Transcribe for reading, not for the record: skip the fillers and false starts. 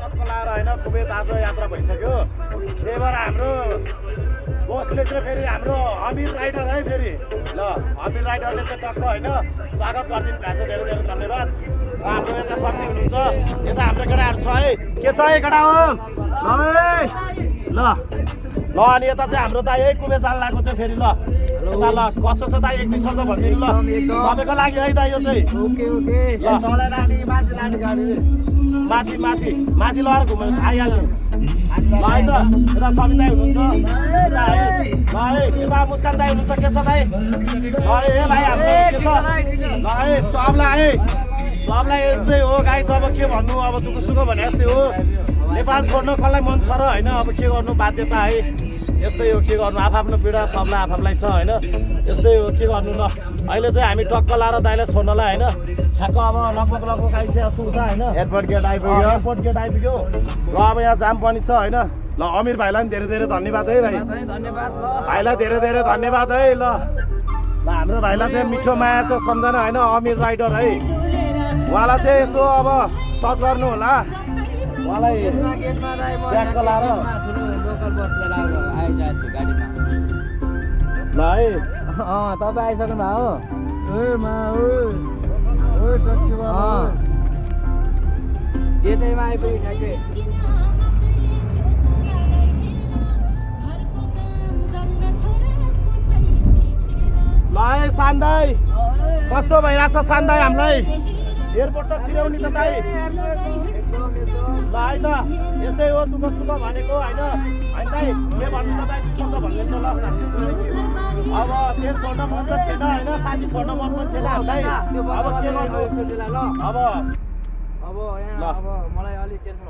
टक्क लाएर होइन कुवेत आज यात्रा भइसक्यो। त्यही भएर हाम्रो बोसले चाहिँ फेरि हाम्रो अमिर राइडर है फेरि ल अमिर राइडरले चाहिँ टक्क होइन स्वागत गरिदिनु भएको छ। धेरै धेरै धन्यवाद। र हाम्रो यता शक्ति हुनुहुन्छ, यता हाम्रो केटाहरू छ है। के छ है केटा हो ल ल अनि यता चाहिँ हाम्रो दाइ है कुवेत जान लागेको चाहिँ फेरि ल यता ल कस्तो छ दाइ एक दुई शब्द भनिदिनु ल तपाईँको लागि है दाइ यो चाहिँ ल तलै लाने माथि लाने गाडी माथि माथि माथि लगाएर घुम्नु आइहाल्नु ल है त। यता सबिन दाइ हुनुहुन्छ ल है यता मुस्कान दाइ हुनुहुन्छ। के छ दाइ ल है भाइ हाम्रो के छ ल है सबलाई यस्तै हो गाई छ। अब के भन्नु अब दुःख सुख भने यस्तै हो। नेपाल छोड्न कसलाई मन छ र होइन अब के गर्नु बाध्यता है यस्तै हो। के गर्नु आफ्नो पीडा सबलाई आफूलाई छ होइन यस्तै हो के गर्नु ल। अहिले चाहिँ हामी टक्क लाएर दाइलाई छोड्नलाई होइन ठ्याक्क अब लगभग आइसकेको छु उता होइन एयरपोर्ट गेट आइपुग्यो र अब यहाँ जाम पनि छ होइन। ल अमिर भाइलाई पनि धेरै धेरै धन्यवाद है भाइ भाइलाई धेरै धेरै धन्यवाद है। ल हाम्रो भाइलाई चाहिँ मिठो माया छ सम्झना होइन अमिर राइडर है। उहाँलाई चाहिँ यसो अब सर्च गर्नु होला उहाँलाई ट्याक्क लाएर ल है तपाईँ आइसक्नु भयो गेटैमा आइपुग्यो ठ्याक्कै। ल है सान्दाई कस्तो भइरहेछ सान्दाई हामीलाई एयरपोर्ट त छिराउनी त दाइ ल है त यस्तै हो दुःख सुख भनेको होइन होइन दाइ के भन्नु छ दाइ दुई शब्द भनिदिनु ल। अब त्यो छोड्न मन त थिएन होइन साथी छोड्न मन पनि थिएन हामीलाई अब के गर्नु अब अब यहाँ अब मलाई अलिक टेन्सन